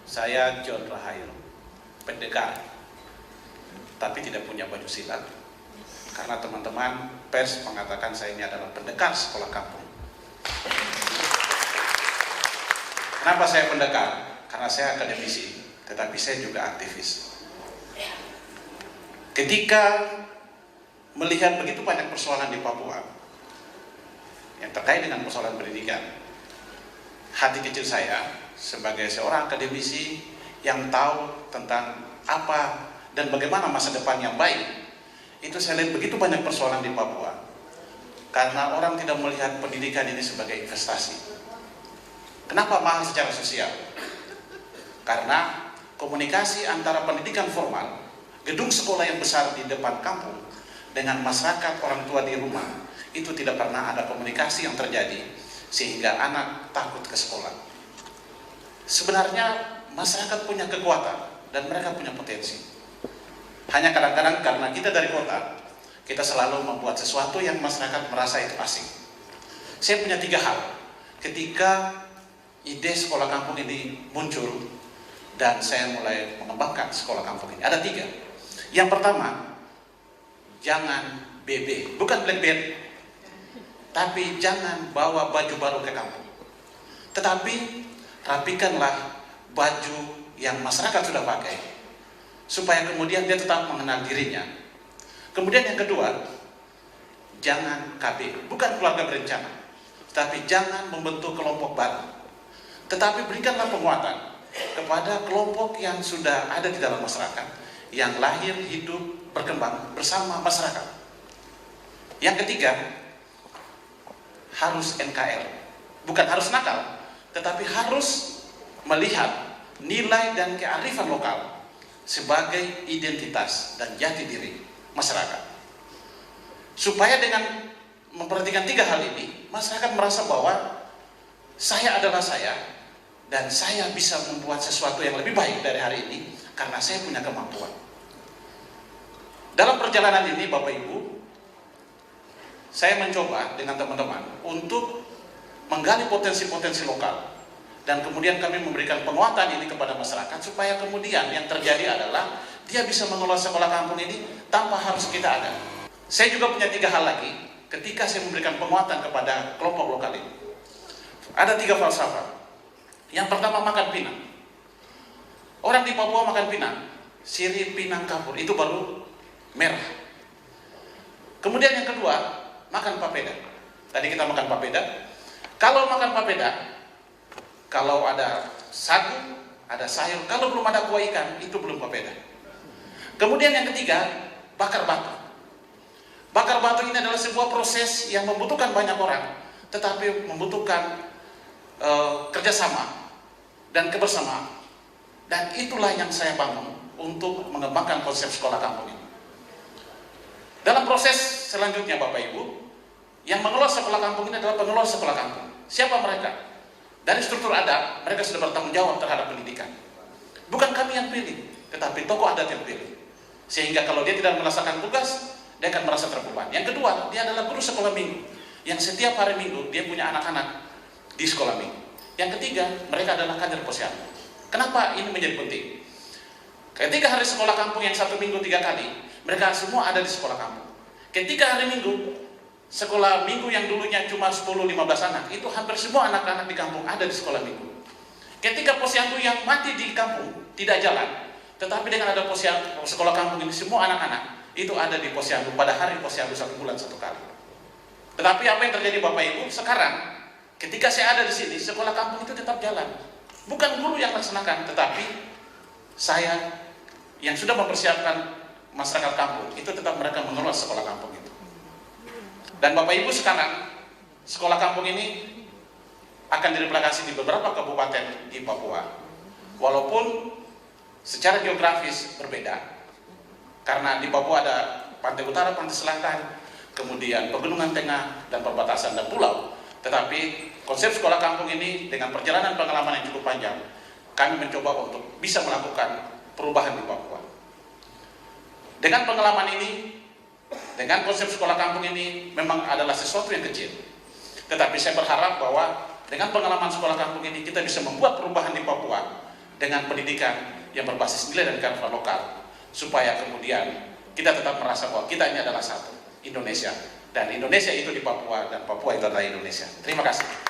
Saya John Rahayu, pendekar, tapi tidak punya baju silat. Karena teman-teman pers mengatakan saya ini adalah pendekar sekolah kampung. Kenapa saya pendekar? Karena saya akademisi, tetapi saya juga aktivis. Ketika melihat begitu banyak persoalan di Papua yang terkait dengan persoalan pendidikan, hati kecil saya sebagai seorang akademisi yang tahu tentang apa dan bagaimana masa depan yang baik, itu saya lihat begitu banyak persoalan di Papua karena orang tidak melihat pendidikan ini sebagai investasi. Kenapa mahal secara sosial? Karena komunikasi antara pendidikan formal, gedung sekolah yang besar di depan kampung, dengan masyarakat orang tua di rumah, itu tidak pernah ada komunikasi yang terjadi sehingga anak takut ke sekolah. Sebenarnya masyarakat punya kekuatan dan mereka punya potensi. Hanya kadang-kadang karena kita dari kota, kita selalu membuat sesuatu yang masyarakat merasa itu asing. Saya punya 3 hal ketika ide sekolah kampung ini muncul dan saya mulai mengembangkan sekolah kampung ini. Ada 3. Yang pertama, jangan BB, bukan blackbird, tapi jangan bawa baju baru ke kampung. Tetapi rapikanlah baju yang masyarakat sudah pakai, supaya kemudian dia tetap mengenal dirinya. Kemudian yang kedua, jangan KB, bukan keluarga berencana, tapi jangan membentuk kelompok baru. Tetapi berikanlah penguatan kepada kelompok yang sudah ada di dalam masyarakat, yang lahir, hidup, berkembang bersama masyarakat. Yang ketiga, harus NKL, bukan harus nakal, tetapi harus melihat nilai dan kearifan lokal sebagai identitas dan jati diri masyarakat. Supaya dengan memperhatikan 3 hal ini, masyarakat merasa bahwa saya adalah saya dan saya bisa membuat sesuatu yang lebih baik dari hari ini karena saya punya kemampuan. Dalam perjalanan ini Bapak Ibu, saya mencoba dengan teman-teman untuk menggali potensi-potensi lokal dan kemudian kami memberikan penguatan ini kepada masyarakat supaya kemudian yang terjadi adalah dia bisa mengelola sekolah kampung ini tanpa harus kita ada. Saya juga punya 3 hal lagi ketika saya memberikan penguatan kepada kelompok lokal ini. Ada 3 falsafah. Yang pertama, makan pinang. Orang di Papua makan pinang, sirih, pinang, kapur, itu baru merah. Kemudian yang kedua, makan papeda. Tadi kita makan papeda. Kalau makan papeda, kalau ada sagu, ada sayur, kalau belum ada kuah ikan, itu belum papeda. Kemudian yang ketiga, bakar batu. Bakar batu ini adalah sebuah proses yang membutuhkan banyak orang, tetapi membutuhkan kerjasama dan kebersamaan. Dan itulah yang saya bangun untuk mengembangkan konsep sekolah kampung ini. Dalam proses selanjutnya Bapak Ibu, yang mengelola sekolah kampung ini adalah pengelola sekolah kampung. Siapa mereka? Dari struktur adat, mereka sudah bertanggung jawab terhadap pendidikan. Bukan kami yang pilih, tetapi tokoh adat yang pilih. Sehingga kalau dia tidak melaksanakan tugas, dia akan merasa terbebani. Yang kedua, dia adalah guru sekolah minggu, yang setiap hari minggu dia punya anak-anak di sekolah minggu. Yang ketiga, mereka adalah kader posyandu. Kenapa ini menjadi penting? Ketika hari sekolah kampung yang 1 minggu 3 kali, mereka semua ada di sekolah kampung. Ketika hari minggu, sekolah minggu yang dulunya cuma 10-15 anak, itu hampir semua anak-anak di kampung ada di sekolah minggu. Ketika posyandu yang mati di kampung tidak jalan, tetapi dengan ada posyandu sekolah kampung ini, semua anak-anak itu ada di posyandu pada hari posyandu 1 bulan 1 kali. Tetapi apa yang terjadi Bapak Ibu sekarang? Ketika saya ada di sini, sekolah kampung itu tetap jalan. Bukan guru yang laksanakan, tetapi saya yang sudah mempersiapkan masyarakat kampung, itu tetap mereka mengelola sekolah kampung itu. Dan Bapak Ibu sekarang, sekolah kampung ini akan direplikasi di beberapa kabupaten di Papua. Walaupun secara geografis berbeda, karena di Papua ada pantai utara, pantai selatan, kemudian pegunungan tengah, dan perbatasan dan pulau. Tetapi konsep sekolah kampung ini dengan perjalanan pengalaman yang cukup panjang, kami mencoba untuk bisa melakukan perubahan di Papua. Dengan pengalaman ini, dengan konsep sekolah kampung ini memang adalah sesuatu yang kecil. Tetapi saya berharap bahwa dengan pengalaman sekolah kampung ini kita bisa membuat perubahan di Papua dengan pendidikan yang berbasis nilai dan kearifan lokal, supaya kemudian kita tetap merasa bahwa kita ini adalah satu, Indonesia, dan Indonesia itu di Papua, dan Papua itu adalah Indonesia. Terima kasih.